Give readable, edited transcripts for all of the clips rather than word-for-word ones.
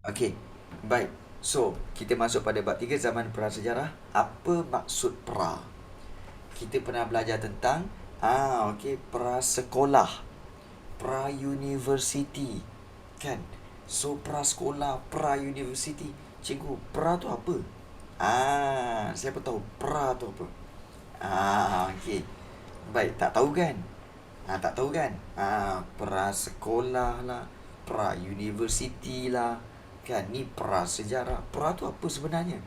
Okey, baik. So, kita masuk pada bab 3 zaman prasejarah. Apa maksud pra? Kita pernah belajar tentang okey, prasekolah, pra-university. Kan? So, prasekolah, pra-university. Cikgu, pra tu apa? Siapa tahu pra tu apa? Okey. Baik, tak tahu kan? Tak tahu kan? Prasekolah lah, pra-university lah. Kan ni prasejarah. Pra tu apa sebenarnya?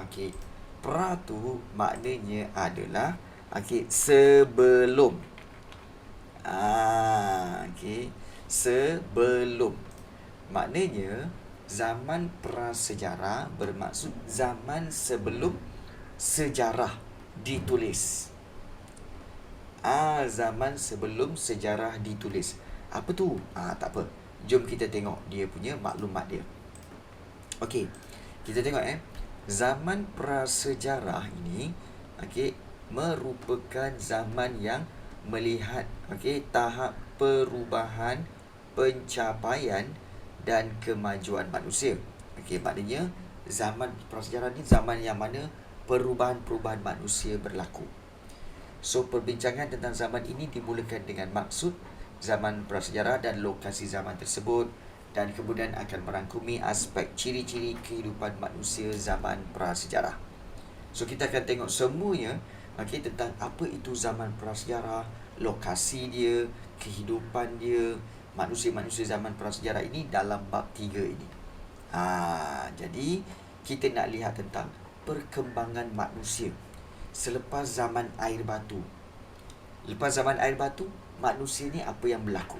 Okey. Pra tu maknanya adalah okey, sebelum. Okey. Sebelum. Maknanya zaman prasejarah bermaksud zaman sebelum sejarah ditulis. Zaman sebelum sejarah ditulis. Apa tu? Tak apa. Jom kita tengok dia punya maklumat dia. Okey. Kita tengok Zaman prasejarah ini okey merupakan zaman yang melihat okey tahap perubahan, pencapaian dan kemajuan manusia. Okey, maknanya zaman prasejarah ni zaman yang mana perubahan-perubahan manusia berlaku. So, perbincangan tentang zaman ini dimulakan dengan maksud zaman prasejarah dan lokasi zaman tersebut, dan kemudian akan merangkumi aspek ciri-ciri kehidupan manusia zaman prasejarah. So, kita akan tengok semuanya tentang apa itu zaman prasejarah, lokasi dia, kehidupan dia, manusia-manusia zaman prasejarah ini dalam bab 3 ini. Jadi kita nak lihat tentang perkembangan manusia selepas zaman air batu. Lepas zaman air batu, manusia ni apa yang berlaku?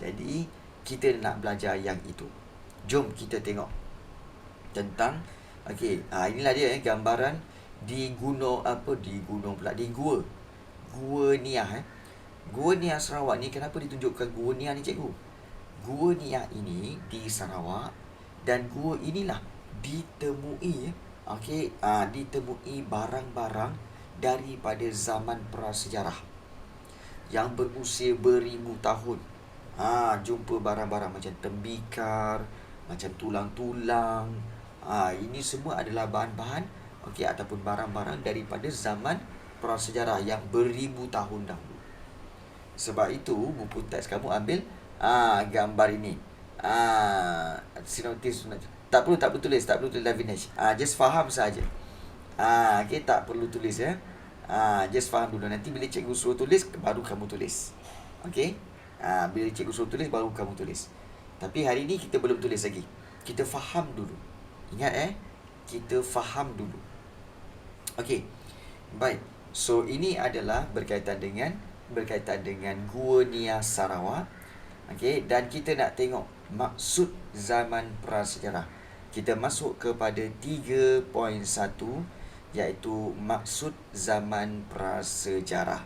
Jadi kita nak belajar yang itu. Jom kita tengok tentang inilah dia gambaran di gunung di Gua. Gua Niah Gua Niah Sarawak ni, kenapa ditunjukkan Gua Niah ni, cikgu? Gua Niah ini di Sarawak, dan gua inilah ditemui ditemui barang-barang daripada zaman prasejarah yang berusia beribu tahun. Jumpa barang-barang macam tembikar, macam tulang-tulang. Ini semua adalah bahan-bahan ataupun barang-barang daripada zaman prasejarah yang beribu tahun dahulu. Sebab itu buku teks kamu ambil gambar ini. Sinoptis. Tak perlu tulis Lavinesh. Just faham saja. Tak perlu tulis ya. Just faham dulu. Nanti bila cikgu suruh tulis, baru kamu tulis. Okey? Bila cikgu suruh tulis, baru kamu tulis. Tapi hari ni kita belum tulis lagi. Kita faham dulu. Ingat kita faham dulu. Okey. Baik. So ini adalah berkaitan dengan Gua Niah Sarawak. Okey, dan kita nak tengok maksud zaman prasejarah. Kita masuk kepada 3.1, iaitu maksud zaman prasejarah.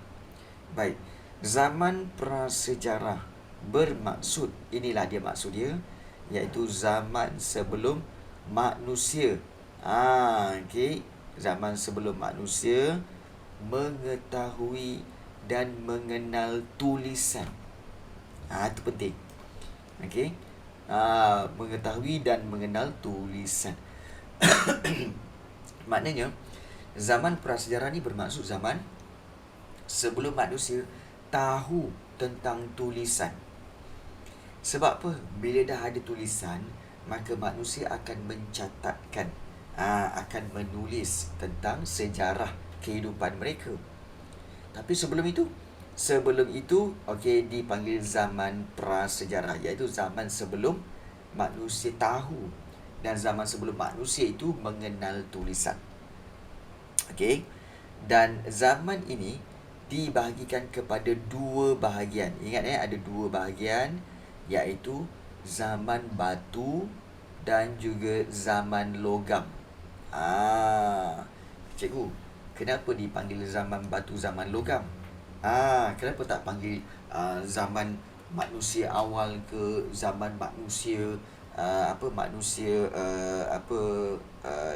Baik, zaman prasejarah bermaksud, inilah dia maksud dia, iaitu zaman sebelum manusia. Zaman sebelum manusia mengetahui dan mengenal tulisan. Itu penting. Mengetahui dan mengenal tulisan. Maknanya zaman prasejarah ni bermaksud zaman sebelum manusia tahu tentang tulisan. Sebab apa? Bila dah ada tulisan, maka manusia akan mencatatkan, akan menulis tentang sejarah kehidupan mereka. Tapi sebelum itu dipanggil zaman prasejarah, iaitu zaman sebelum manusia tahu dan zaman sebelum manusia itu mengenal tulisan. Dan zaman ini dibahagikan kepada dua bahagian. Ingat ada dua bahagian, iaitu zaman batu dan juga zaman logam. Cikgu, kenapa dipanggil zaman batu, zaman logam? Kenapa tak panggil zaman manusia awal ke, zaman manusia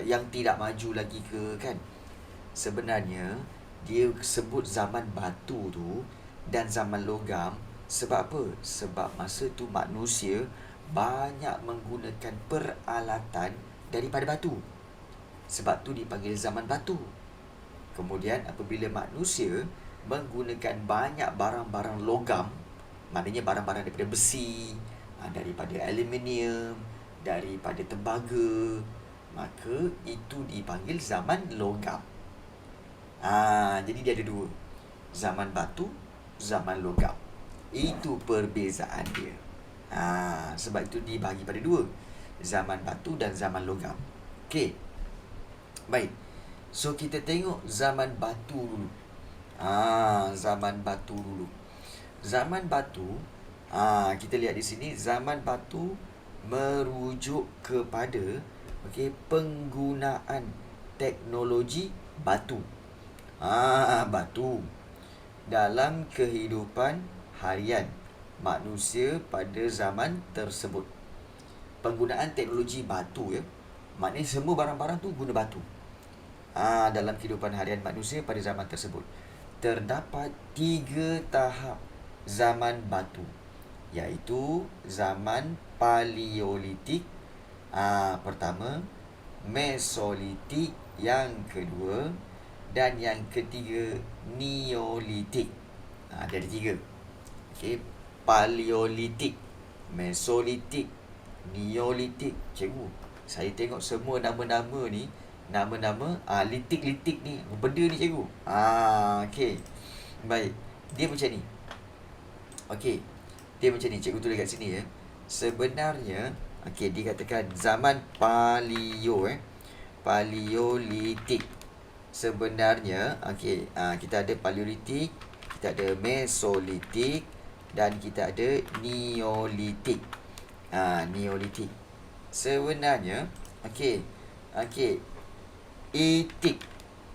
yang tidak maju lagi ke, kan? Sebenarnya dia sebut zaman batu tu dan zaman logam sebab apa? Sebab masa tu manusia banyak menggunakan peralatan daripada batu. Sebab tu dipanggil zaman batu. Kemudian apabila manusia menggunakan banyak barang-barang logam, maknanya barang-barang daripada besi, daripada aluminium, daripada tembaga, maka itu dipanggil zaman logam. Jadi dia ada dua. Zaman batu, zaman logam. Itu perbezaan dia. Sebab itu dibagi pada dua. Zaman batu dan zaman logam. Okey. Baik. So kita tengok zaman batu dulu. Zaman batu dulu. Zaman batu, kita lihat di sini, zaman batu merujuk kepada penggunaan teknologi batu. Batu dalam kehidupan harian manusia pada zaman tersebut. Penggunaan teknologi batu, ya. Maknanya semua barang-barang tu guna batu. Dalam kehidupan harian manusia pada zaman tersebut. Terdapat 3 tahap zaman batu, iaitu zaman Paleolitik pertama, Mesolitik yang kedua, dan yang ketiga Neolitik. Dia ada 3. Paleolitik, Mesolitik, Neolitik. Cikgu, saya tengok semua nama-nama ni, nama-nama litik-litik ni, benda ni cikgu. Baik. Dia macam ni. Dia macam ni, cikgu tulis kat sini, ya. Sebenarnya dikatakan zaman Paleolitik. Sebenarnya kita ada Paleolitik, kita ada Mesolitik, dan kita ada Neolitik. Neolitik. Sebenarnya itik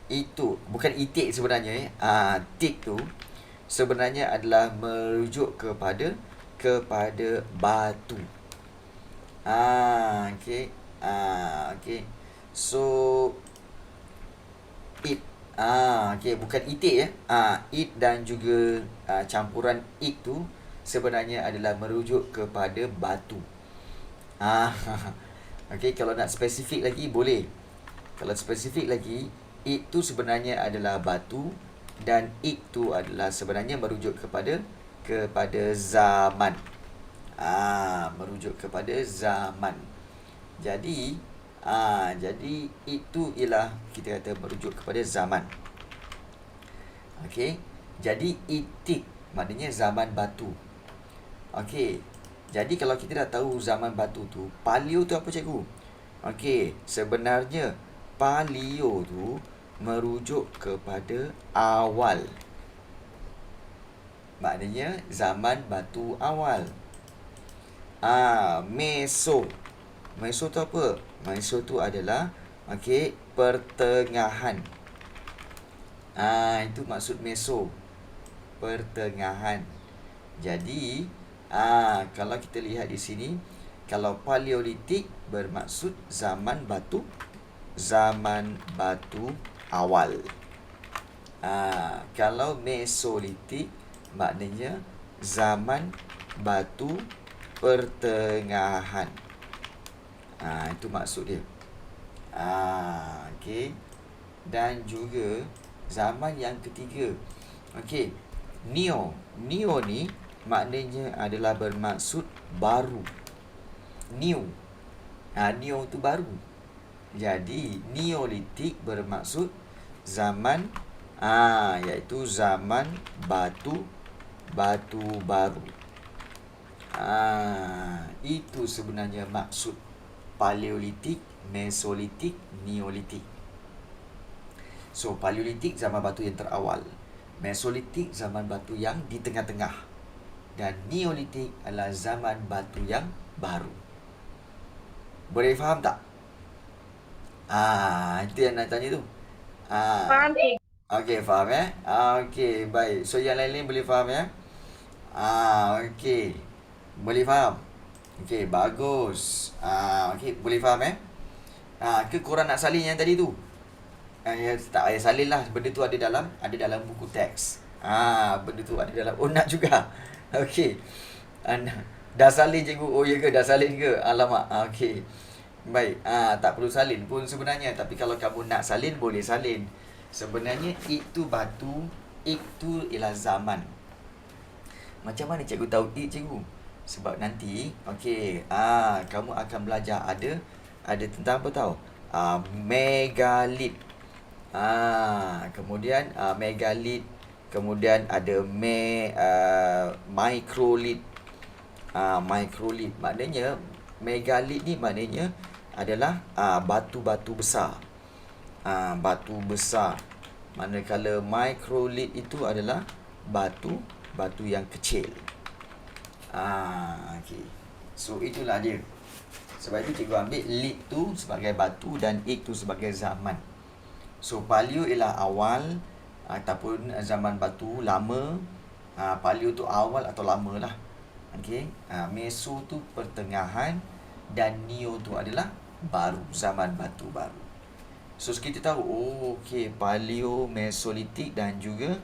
itu bukan itik sebenarnya, tik tu sebenarnya adalah merujuk kepada batu. So it bukan itik, ya. It dan juga campuran it tu sebenarnya adalah merujuk kepada batu. Kalau nak spesifik lagi boleh. Kalau spesifik lagi, it tu sebenarnya adalah batu, dan it tu adalah sebenarnya merujuk kepada zaman. Merujuk kepada zaman. Jadi itu ialah kita kata merujuk kepada zaman. Jadi itik maknanya zaman batu. Jadi kalau kita dah tahu zaman batu tu, paleo tu apa, cikgu? Sebenarnya paleo tu merujuk kepada awal. Maknanya zaman batu awal. Meso tu apa? Meso tu adalah pertengahan. Itu maksud meso, pertengahan. Jadi kalau kita lihat di sini, kalau Paleolitik bermaksud zaman batu awal. Kalau Mesolitik maknanya zaman batu pertengahan. Itu maksud dia. Dan juga zaman yang ketiga, Neo ni maknanya adalah bermaksud baru. New. Neo tu baru. Jadi Neolitik bermaksud zaman iaitu zaman batu baru. Itu sebenarnya maksud Paleolitik, Mesolitik, Neolitik. So Paleolitik zaman batu yang terawal, Mesolitik zaman batu yang di tengah-tengah, dan Neolitik adalah zaman batu yang baru. Boleh faham tak? Itu yang nak tanya tu. Faham, Cik. Faham, ya? Baik. So yang lain-lain boleh faham, ya? Boleh faham? Bagus. Boleh faham, ya? Ke korang nak salin yang tadi tu? Tak payah salin lah. Benda tu ada dalam buku teks. Benda tu ada dalam onak juga. Dah salin cikgu. Oh ya ke? Dah salin ke? Alamak. Okey. Baik. Tak perlu salin pun sebenarnya. Tapi kalau kamu nak salin, boleh salin. Sebenarnya itu batu, itu ialah zaman. Macam mana cikgu tahu cikgu? Sebab nanti, okey, kamu akan belajar ada tentang apa tahu? Megalit. Kemudian megalit, kemudian ada microlit. Microlit maknanya megalit ni maknanya adalah batu-batu besar. Batu besar. Manakala microlit itu adalah batu yang kecil. Okey. So itulah dia. Sebab itu cikgu ambil lit tu sebagai batu dan ik tu sebagai zaman. So paleo ialah awal ataupun zaman batu lama. Paleo tu awal atau lama lah. Okey. Meso tu pertengahan dan neo tu adalah baru, zaman batu baru. So kita tahu okey, paleo, mesolitik dan juga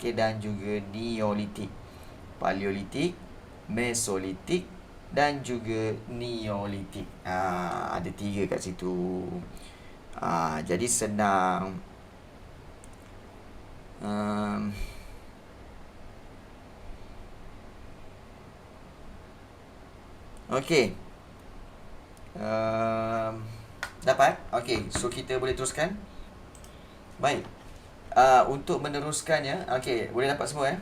dan juga neolitik. Paleolitik, mesolitik dan juga neolitik. Ada 3 kat situ. Jadi senang. Okey. Dapat? Okey, so kita boleh teruskan. Baik. Untuk meneruskannya, okey, boleh dapat semua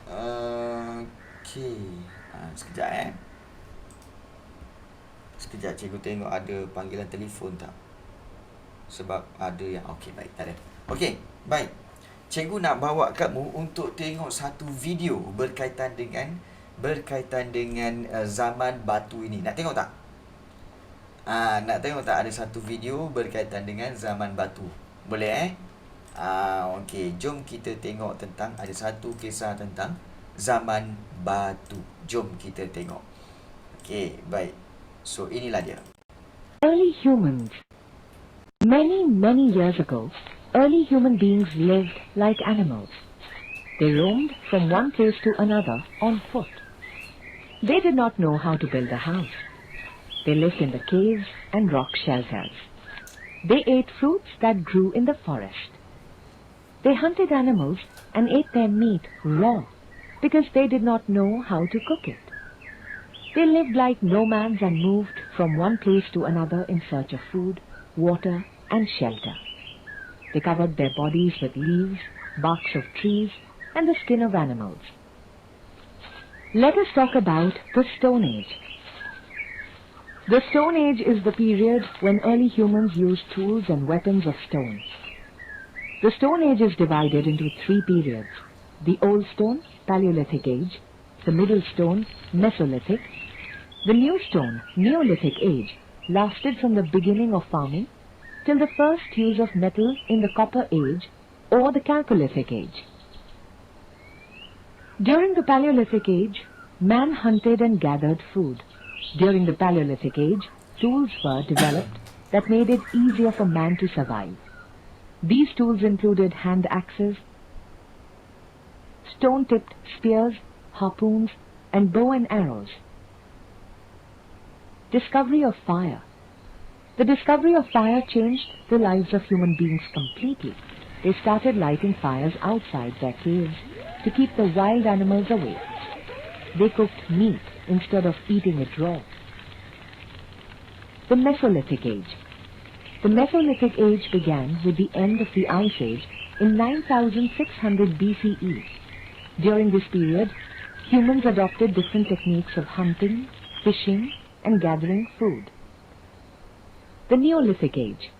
Okey. Sekejap Sekejap cikgu tengok ada panggilan telefon tak. Sebab ada yang okey, baik, tak ada. Okey, baik. Cikgu nak bawa kamu untuk tengok satu video berkaitan dengan zaman batu ini. Nak tengok tak? Nak tengok tak ada satu video berkaitan dengan zaman batu? Boleh okey, jom kita tengok tentang ada satu kisah tentang zaman batu. Jom kita tengok. Okey, baik. So inilah dia. Early humans. Many, many years ago, early human beings lived like animals. They roamed from one place to another on foot. They did not know how to build a house. They lived in the caves and rock shelters. They ate fruits that grew in the forest. They hunted animals and ate their meat raw because they did not know how to cook it. They lived like nomads and moved from one place to another in search of food, water, and shelter. They covered their bodies with leaves, barks of trees, and the skin of animals. Let us talk about the Stone Age. The Stone Age is the period when early humans used tools and weapons of stone. The Stone Age is divided into 3 periods: the Old Stone, Paleolithic Age; the Middle Stone, Mesolithic; the New Stone, Neolithic Age, lasted from the beginning of farming till the first use of metal in the Copper Age or the Chalcolithic Age. During the Paleolithic Age, man hunted and gathered food. During the Paleolithic Age, tools were developed that made it easier for man to survive. These tools included hand axes, stone-tipped spears, harpoons, and bow and arrows. Discovery of fire. The discovery of fire changed the lives of human beings completely. They started lighting fires outside their caves to keep the wild animals away. They cooked meat instead of eating it raw. The Mesolithic Age. The Mesolithic Age began with the end of the Ice Age in 9600 BCE. During this period, humans adopted different techniques of hunting, fishing, and gathering food. The Neolithic Age.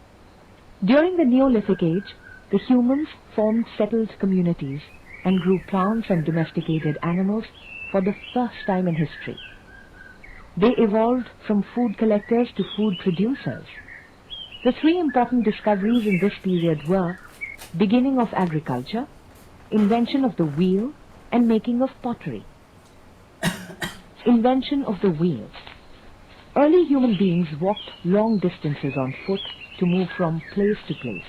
During the Neolithic Age, the humans formed settled communities and grew plants and domesticated animals for the first time in history. They evolved from food collectors to food producers. The 3 important discoveries in this period were beginning of agriculture, invention of the wheel, and making of pottery. Invention of the wheel. Early human beings walked long distances on foot to move from place to place.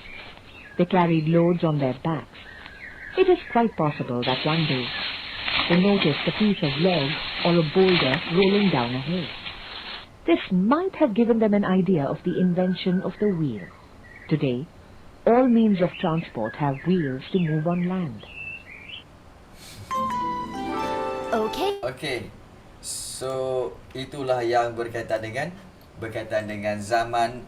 They carried loads on their backs. It is quite possible that one day they noticed a piece of leg or a boulder rolling down a hill. This might have given them an idea of the invention of the wheel. Today, all means of transport have wheels to move on land. Okay. Okey. So itulah yang berkaitan dengan zaman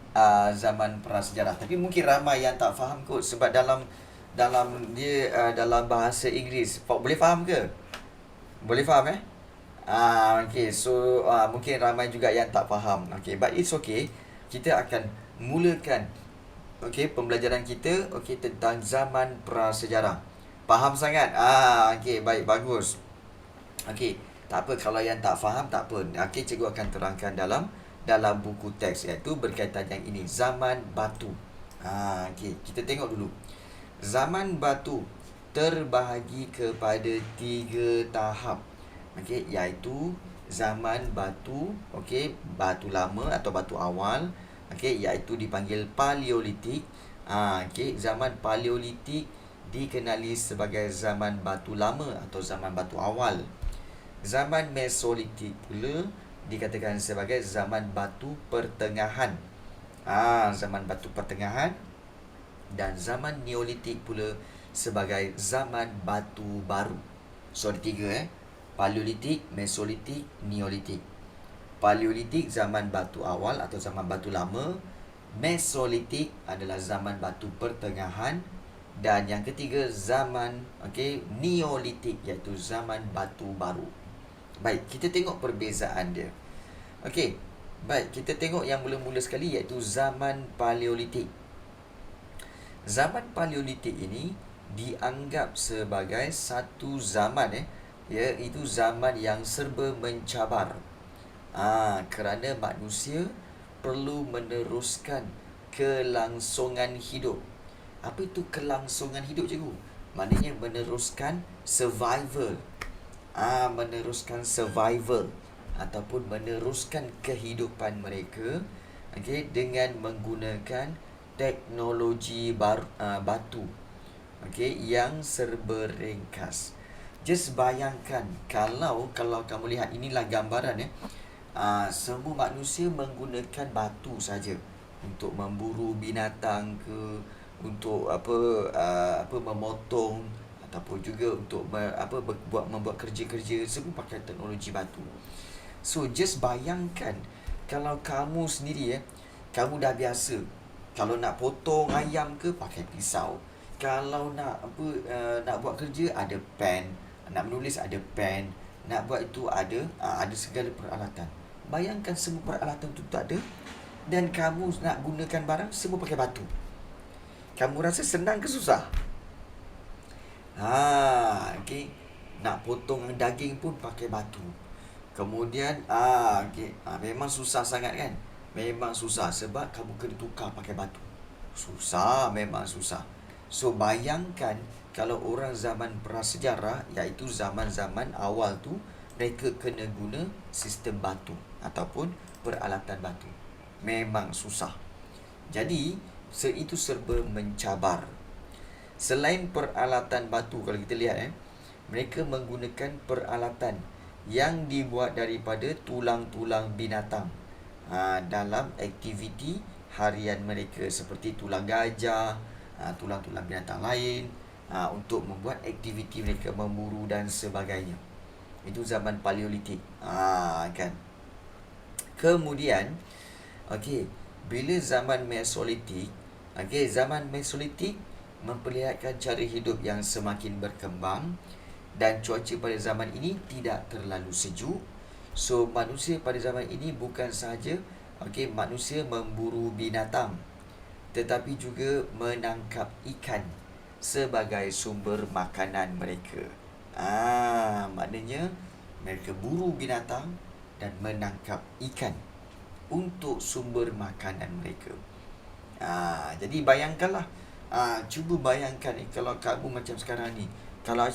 zaman prasejarah. Tapi mungkin ramai yang tak faham kot sebab dalam bahasa Inggeris. Boleh faham ke? Boleh faham okey. So mungkin ramai juga yang tak faham. Okey, but it's okay. Kita akan mulakan pembelajaran kita tentang zaman prasejarah. Faham sangat? Okey, baik, bagus. Okey, tak apa kalau yang tak faham tak apa. Okey, cikgu akan terangkan dalam buku teks iaitu berkaitan yang ini, zaman batu. Okey, kita tengok dulu. Zaman batu terbahagi kepada 3 tahap. Okey, iaitu zaman batu, batu lama atau batu awal, iaitu dipanggil Paleolitik. Zaman Paleolitik dikenali sebagai zaman batu lama atau zaman batu awal. Zaman Mesolitik pula dikatakan sebagai zaman batu pertengahan. Zaman batu pertengahan. Dan zaman Neolitik pula sebagai zaman batu baru. So ada 3 Paleolitik, Mesolitik, Neolitik. Paleolitik zaman batu awal atau zaman batu lama. Mesolitik adalah zaman batu pertengahan. Dan yang ketiga zaman Neolitik iaitu zaman batu baru. Baik, kita tengok perbezaan dia. Okey, baik, kita tengok yang mula-mula sekali iaitu zaman Paleolitik. Zaman Paleolitik ini dianggap sebagai satu zaman iaitu zaman yang serba mencabar. Kerana manusia perlu meneruskan kelangsungan hidup. Apa itu kelangsungan hidup, cikgu? Maknanya meneruskan survival. Meneruskan survival ataupun meneruskan kehidupan mereka dengan menggunakan teknologi batu yang serba ringkas. Just bayangkan kalau kamu lihat, inilah gambaran semua manusia menggunakan batu saja untuk memburu binatang ke, untuk memotong ataupun juga untuk membuat kerja-kerja, semua pakai teknologi batu. So just bayangkan kalau kamu sendiri kamu dah biasa kalau nak potong ayam ke pakai pisau, kalau nak buat kerja ada pen, nak menulis ada pen, nak buat itu ada segala peralatan. Bayangkan semua peralatan itu tak ada dan kamu nak gunakan barang semua pakai batu. Kamu rasa senang ke susah? Nak potong daging pun pakai batu. Kemudian memang susah sangat kan? Memang susah sebab kamu kena tukar pakai batu. Susah, memang susah. So bayangkan kalau orang zaman prasejarah iaitu zaman-zaman awal tu mereka kena guna sistem batu ataupun peralatan batu. Memang susah. Jadi itu serba mencabar. Selain peralatan batu, kalau kita lihat mereka menggunakan peralatan yang dibuat daripada tulang-tulang binatang dalam aktiviti harian mereka, seperti tulang gajah, tulang-tulang binatang lain, untuk membuat aktiviti mereka memburu dan sebagainya. Itu zaman Paleolitik. Kan. Kemudian bila zaman Mesolitik, zaman Mesolitik memperlihatkan cara hidup yang semakin berkembang dan cuaca pada zaman ini tidak terlalu sejuk. So manusia pada zaman ini bukan sahaja manusia memburu binatang, tetapi juga menangkap ikan sebagai sumber makanan mereka. Maknanya mereka buru binatang dan menangkap ikan untuk sumber makanan mereka. Jadi bayangkanlah, cuba bayangkan kalau kamu macam sekarang ni, kalau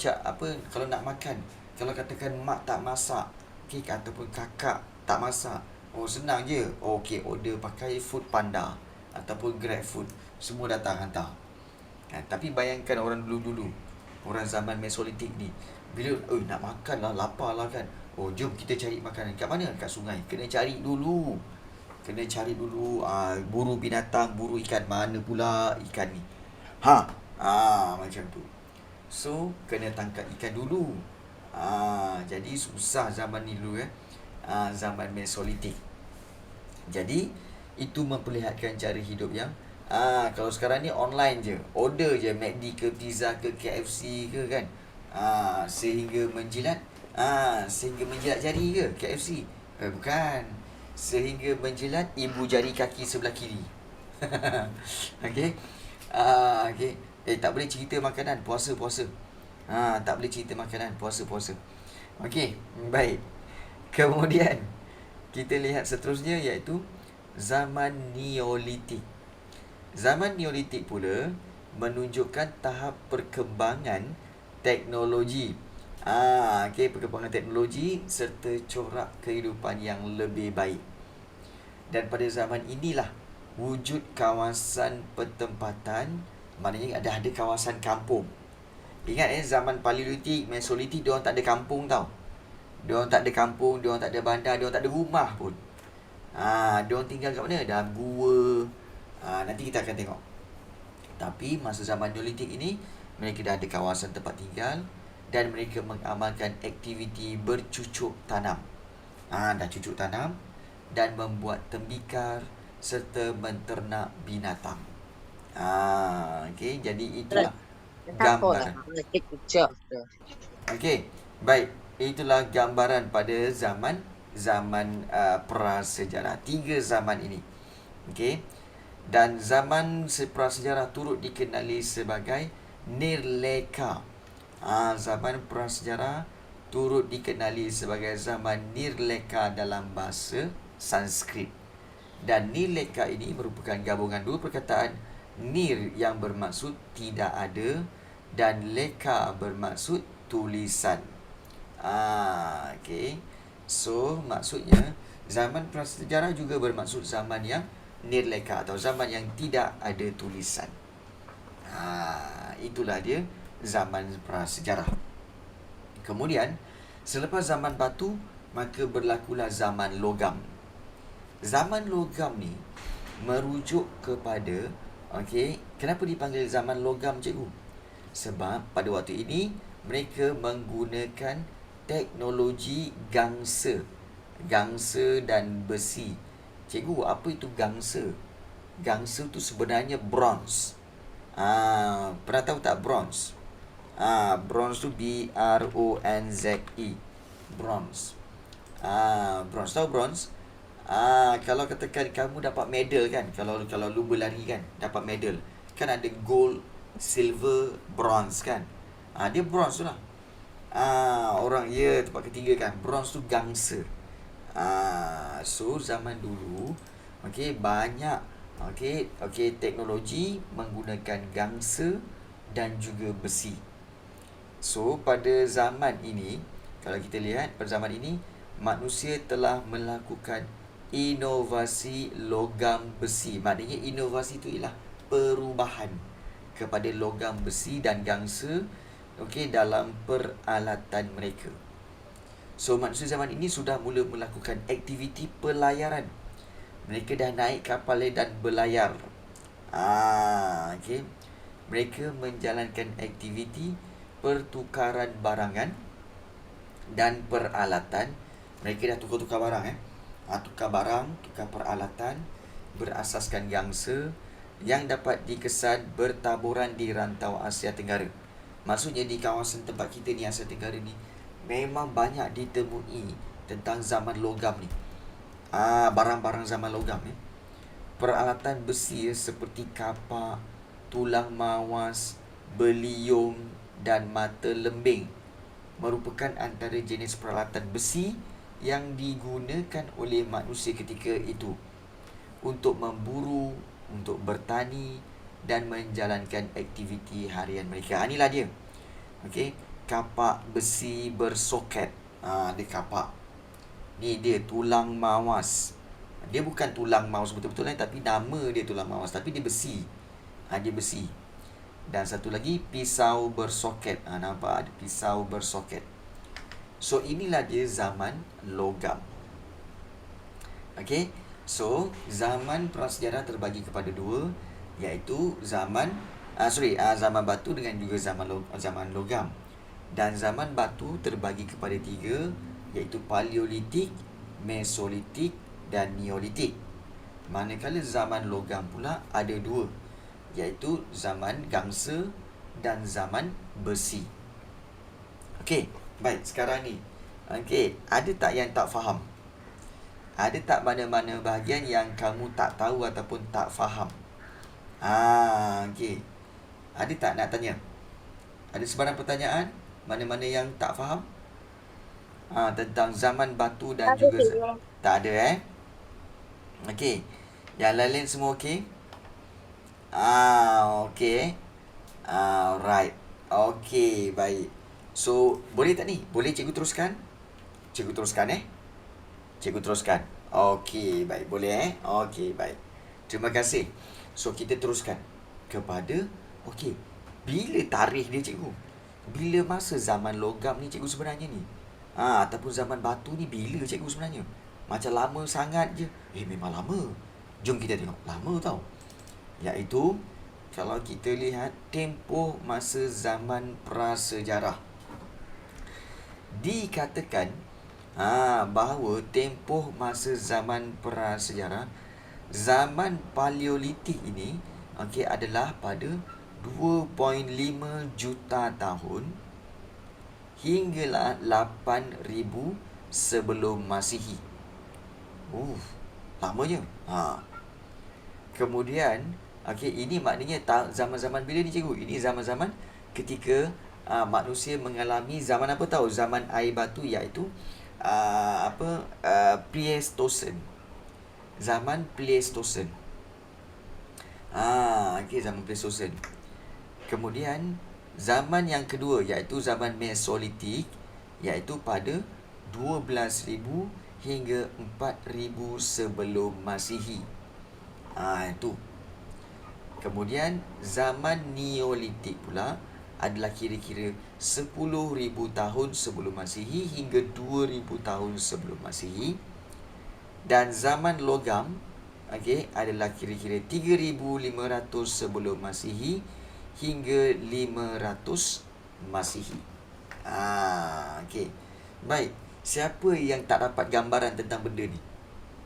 kalau nak makan, kalau katakan mak tak masak, ataupun kakak tak masak, senang je. Order pakai Food Panda ataupun Grab Food, semua datang hantar. Tapi bayangkan orang dulu-dulu, orang zaman Mesolitik ni, Bila nak makan lah, lapar lah kan. Oh, jom kita cari makanan. Kat mana? Kat sungai. Kena cari dulu. Buru binatang, buru ikan. Mana pula ikan ni? Macam tu. So, kena tangkap ikan dulu. Jadi susah zaman ni dulu zaman Mesolitik. Jadi itu memperlihatkan cara hidup yang kalau sekarang ni online je, order je McD ke pizza ke KFC ke kan. Sehingga menjilat jari ke KFC? Bukan. Sehingga menjilat ibu jari kaki sebelah kiri. Okey. Okey. Tak boleh cerita makanan puasa. Tak boleh cerita makanan puasa. Okey, baik. Kemudian kita lihat seterusnya iaitu zaman Neolitik. Zaman Neolitik pula menunjukkan tahap perkembangan teknologi. Perkembangan teknologi serta corak kehidupan yang lebih baik. Dan pada zaman inilah wujud kawasan pertempatan, maknanya ada kawasan kampung. Ingat zaman Paleolitik, Mesolitik, diorang tak ada kampung tau. Diorang tak ada kampung, diorang tak ada bandar, diorang tak ada rumah pun. Diorang tinggal kat mana? Dalam gua. Nanti kita akan tengok. Tapi masa zaman Neolitik ini, mereka dah ada kawasan tempat tinggal dan mereka mengamalkan aktiviti bercucuk tanam. Dah cucuk tanam dan membuat tembikar serta menternak binatang. Jadi itulah gambaran. Baik. Itulah gambaran pada zaman prasejarah. 3 zaman ini. Dan zaman prasejarah turut dikenali sebagai Nirleka. Zaman prasejarah turut dikenali sebagai zaman Nirleka dalam bahasa Sanskrit. Dan Nirleka ini merupakan gabungan dua perkataan. Nir yang bermaksud tidak ada dan leka bermaksud tulisan. So maksudnya zaman prasejarah juga bermaksud zaman yang Nirleka atau zaman yang tidak ada tulisan. Itulah dia zaman prasejarah. Kemudian selepas zaman batu, maka berlakulah zaman logam. Zaman logam ni merujuk kepada kenapa dipanggil zaman logam, cikgu? Sebab pada waktu ini mereka menggunakan teknologi gangsa dan besi. Cikgu, apa itu gangsa? Gangsa tu sebenarnya bronze. Pernah tahu tak bronze? Bronze tu B-R-O-N-Z-E. Bronze. Bronze. Tahu bronze? Kalau katakan kamu dapat medal kan, kalau lu berlari kan, dapat medal. Kan ada gold, silver, bronze kan. Dia bronze tu lah. Orang tempat ketiga kan. Bronze tu gangsa. So zaman dulu banyak teknologi menggunakan gangsa dan juga besi. So pada zaman ini, kalau kita lihat pada zaman ini, manusia telah melakukan inovasi logam besi. Maknanya inovasi itu ialah perubahan kepada logam besi dan gangsa dalam peralatan mereka. So manusia zaman ini sudah mula melakukan aktiviti pelayaran. Mereka dah naik kapal dan berlayar. Mereka menjalankan aktiviti pertukaran barangan dan peralatan. Mereka dah tukar barang tukar barang, tukar peralatan berasaskan gangsa yang dapat dikesan bertaburan di rantau Asia Tenggara. Maksudnya di kawasan tempat kita ni, Asia Tenggara ni, memang banyak ditemui tentang zaman logam ni. Barang-barang zaman logam ni. Peralatan besi seperti kapak, tulang mawas, beliung dan mata lembing merupakan antara jenis peralatan besi yang digunakan oleh manusia ketika itu untuk memburu, untuk bertani dan menjalankan aktiviti harian mereka. Inilah dia. Kapak besi bersoket. Dia kapak. Ni dia tulang mawas. Dia bukan tulang mawas betul-betul tapi nama dia tulang mawas, tapi dia besi. Dia besi. Dan satu lagi pisau bersoket. Nampak ada pisau bersoket. So inilah dia zaman logam. Okey. So zaman prasejarah terbagi kepada dua, iaitu zaman zaman batu dengan juga zaman logam. Dan zaman batu terbagi kepada tiga, iaitu Paleolitik, Mesolitik dan Neolitik. Manakala zaman logam pula ada dua, iaitu zaman gangsa dan zaman besi. Okey, baik, sekarang ni. Okey, ada tak yang tak faham? Ada tak mana-mana bahagian yang kamu tak tahu ataupun tak faham? Okey. Ada tak nak tanya? Ada sebarang pertanyaan? Mana-mana yang tak faham? Tentang zaman batu dan juga tak ada Okey. Yang lain semua okey? Okey. Right. Okey, baik. So, boleh tak ni? Boleh cikgu teruskan? Cikgu teruskan Cikgu teruskan. Okey, baik. Boleh Okey, baik. Terima kasih. So, kita teruskan kepada okey. Bila tarikh dia cikgu? Bila masa zaman logam ni cikgu sebenarnya ni? Ataupun zaman batu ni bila cikgu sebenarnya? Macam lama sangat je. Memang lama. Jom kita tengok. Lama tau. Iaitu kalau kita lihat tempoh masa zaman prasejarah, dikatakan bahawa tempoh masa zaman prasejarah, zaman Paleolitik ini adalah pada 2.5 juta tahun hinggalah 8,000 sebelum Masihi. Lamanya. Kemudian ini maknanya zaman-zaman bila ni cikgu? Ini zaman-zaman ketika manusia mengalami zaman apa tahu? Zaman air batu, iaitu Pleistocene. Zaman Pleistocene. Zaman Pleistocene. Kemudian zaman yang kedua iaitu zaman Mesolitik, iaitu pada 12,000 hingga 4,000 sebelum Masihi. Itu. Kemudian zaman Neolitik pula adalah kira-kira 10,000 tahun sebelum Masihi hingga 2,000 tahun sebelum Masihi. Dan zaman logam adalah kira-kira 3,500 sebelum Masihi hingga 500 Masihi. Baik. Siapa yang tak dapat gambaran tentang benda ni?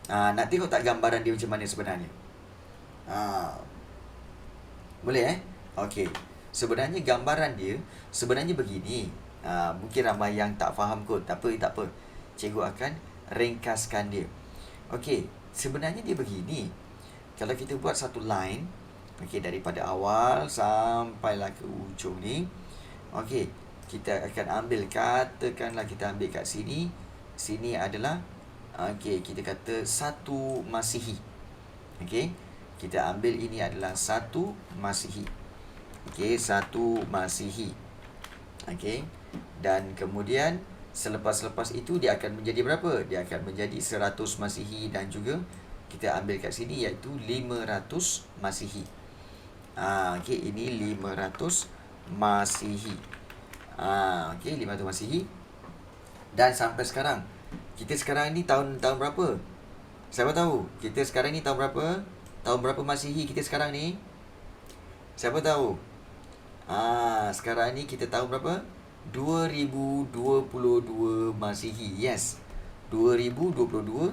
Nak tengok tak gambaran dia macam mana sebenarnya? Boleh Okey. Sebenarnya gambaran dia sebenarnya begini. Mungkin ramai yang tak faham kot. Tak apa. Cikgu akan ringkaskan dia. Okey. Sebenarnya dia begini. Kalau kita buat satu line, daripada awal sampailah ke ujung ni. Okey. Kita akan ambil, katakanlah kita ambil kat sini. Sini adalah kita kata 1 Masihi. Kita ambil ini adalah 1 Masihi. 1 Masihi. Dan kemudian selepas itu dia akan menjadi berapa? Dia akan menjadi 100 Masihi dan juga kita ambil kat sini iaitu 500 Masihi. Ini 500 Masihi. 500 Masihi. Dan sampai sekarang, kita sekarang ni tahun berapa? Siapa tahu? Kita sekarang ni tahun berapa? Tahun berapa Masihi kita sekarang ni? Siapa tahu? Sekarang ni kita tahun berapa? 2022 Masihi. Yes. 2022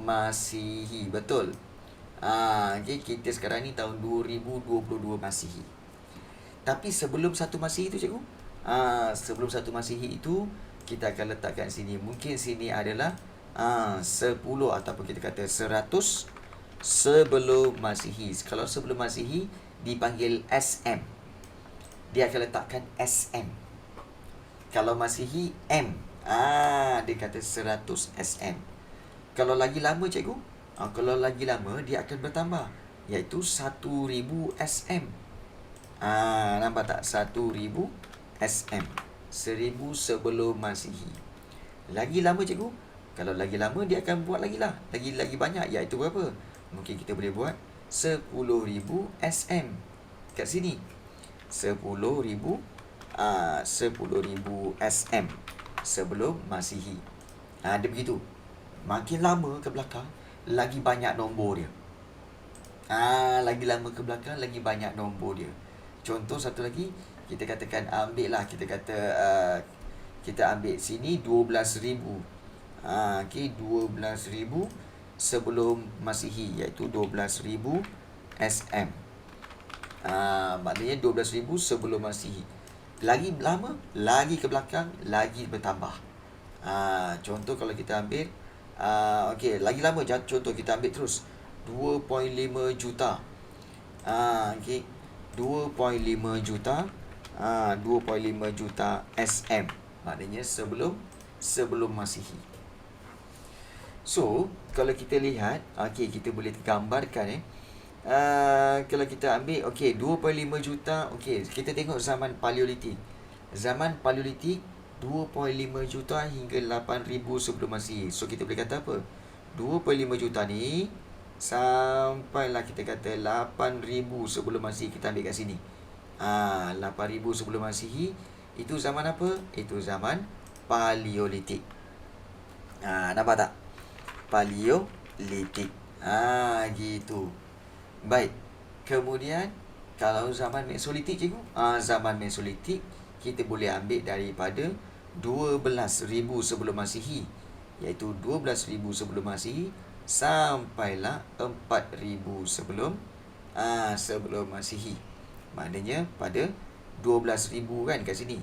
Masihi. Betul. Kita sekarang ni tahun 2022 Masihi. Tapi sebelum 1 Masihi tu cikgu? Sebelum 1 Masihi itu kita akan letakkan sini. Mungkin sini adalah 10 ataupun kita kata 100 sebelum Masihi. Kalau sebelum Masihi dipanggil SM. Dia akan letakkan SM. Kalau Masihi M. Dia kata 100 SM. Kalau lagi lama cikgu? Kalau lagi lama dia akan bertambah, iaitu 1,000 SM. Nampak tak? 1,000 SM. 1,000 sebelum Masihi. Lagi lama cikgu? Kalau lagi lama dia akan buat lagi lah. Lagi banyak, iaitu berapa? Mungkin kita boleh buat 10,000 SM kat sini. 10,000 10,000 SM sebelum Masihi. Dia begitu. Makin lama ke belakang, lagi banyak nombor dia. Lagi lama ke belakang, lagi banyak nombor dia. Contoh satu lagi, kita katakan ambil lah, kita kata kita ambil sini 12,000. Okey, 12,000 sebelum Masihi, iaitu 12,000 SM. Maknanya 12,000 sebelum Masihi. Lagi lama, lagi ke belakang, lagi bertambah. Contoh kalau kita ambil, okey, lagi lama, contoh kita ambil terus 2.5 juta. Okey, 2.5 juta, 2.5 juta SM. Maknanya sebelum Masihi. So, kalau kita lihat, okey, kita boleh gambarkan kalau kita ambil, okey, 2.5 juta, okey, kita tengok zaman Paleolitik. Zaman Paleolitik 2.5 juta hingga 8,000 sebelum Masihi. So, kita boleh kata apa? 2.5 juta ni sampailah kita kata 8,000 sebelum Masihi, kita ambil kat sini. 8,000 sebelum Masihi, itu zaman apa? Itu zaman Paleolitik. Nampak tak? Paleolitik. Gitu. Baik. Kemudian kalau zaman Mesolitik, cikgu, zaman Mesolitik kita boleh ambil daripada 12,000 sebelum Masihi, iaitu 12,000 sebelum Masihi sampailah 4,000 sebelum Masihi. Maknanya pada 12,000 kan kat sini.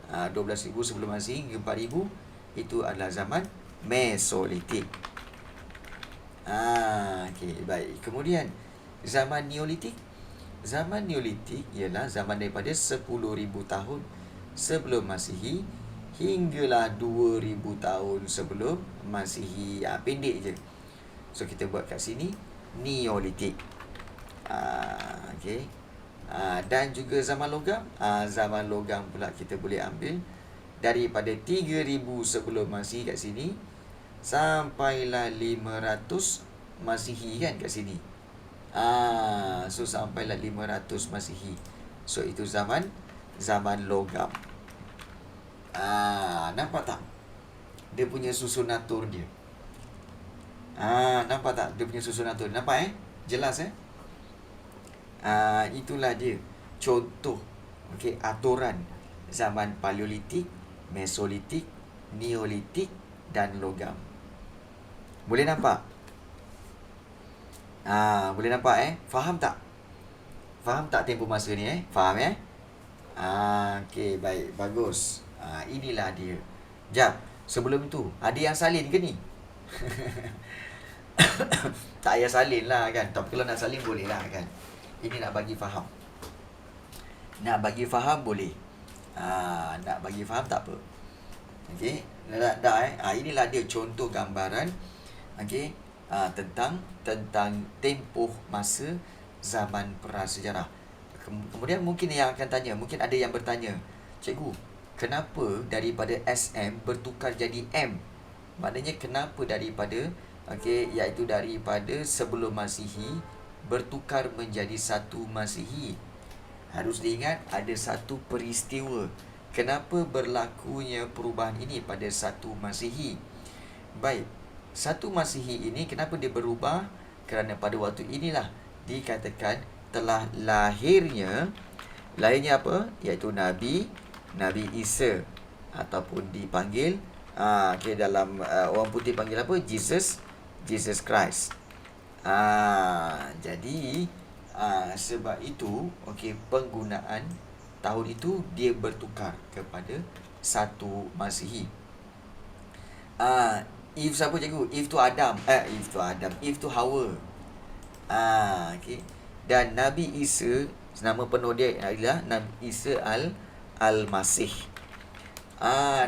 12,000 sebelum Masihi hingga 4,000 itu adalah zaman Mesolitik. Okey, baik. Kemudian zaman Neolitik. Zaman Neolitik ialah zaman daripada 10,000 tahun sebelum Masihi hinggalah 2,000 tahun sebelum Masihi. Pendek je. So, kita buat kat sini Neolitik. Okey. Dan juga zaman logam. Zaman logam pula kita boleh ambil daripada 3,000 sebelum Masihi kat sini sampailah 500 Masihi kan kat sini. So, sampailah 500 Masihi. So, itu zaman logam. Nampak tak? Dia punya susun atur dia. Nampak tak? Dia punya susun atur. Nampak Jelas itulah dia contoh, okey, aturan zaman Paleolitik, Mesolitik, Neolitik dan logam. Boleh nampak? Boleh nampak Faham tak? Faham tak tempoh masa ni Faham okey, baik, bagus. Inilah dia. Jap, sebelum tu ada yang salin ke ni? Tak payah salin lah kan. Tapi kalau nak salin boleh lah kan. Ini nak bagi faham. Nak bagi faham boleh. Nak bagi faham tak apa. Okey, dah inilah dia contoh gambaran, okey, tentang tempoh masa zaman prasejarah. Kemudian mungkin yang akan tanya, mungkin ada yang bertanya, cikgu, kenapa daripada SM bertukar jadi M? Maknanya kenapa daripada, okey, iaitu daripada sebelum Masihi bertukar menjadi 1 Masihi. Harus diingat ada satu peristiwa kenapa berlakunya perubahan ini pada 1 Masihi. Baik, 1 Masihi ini kenapa dia berubah? Kerana pada waktu inilah dikatakan telah lahirnya apa? Iaitu Nabi Isa, ataupun dipanggil okey, dalam orang putih panggil apa? Jesus Christ. Jadi sebab itu, okey, penggunaan tahun itu dia bertukar kepada 1 Masihi. If siapa cikgu? If tu Adam. If tu Hawa. Okey. Dan Nabi Isa, nama penuh dia adalah Nabi Isa Al-Masih.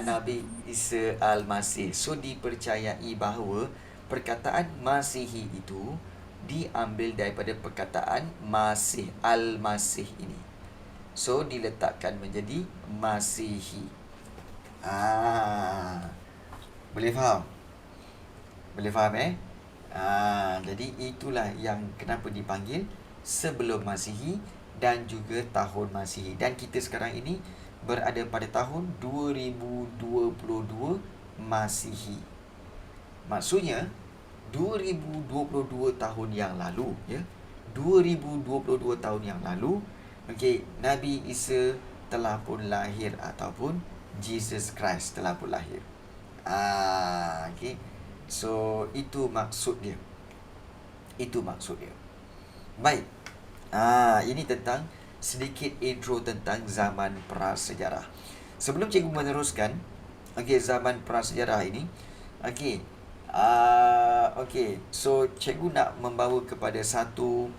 Nabi Isa Al-Masih. So, dipercayai bahawa perkataan Masihi itu diambil daripada perkataan Masih, Al-Masih ini. So, diletakkan menjadi Masihi. Boleh faham? Boleh faham jadi itulah yang kenapa dipanggil sebelum Masihi dan juga tahun Masihi. Dan kita sekarang ini berada pada tahun 2022 Masihi. Maksudnya 2022 tahun yang lalu, ya. 2022 tahun yang lalu, okey, Nabi Isa telah pun lahir ataupun Jesus Christ telah pun lahir. Okey. So itu maksud dia. Itu maksud dia. Baik. Ini tentang sedikit intro tentang zaman prasejarah. Sebelum cikgu meneruskan, okey, zaman prasejarah ini, okey. Okey, so cikgu nak membawa kepada satu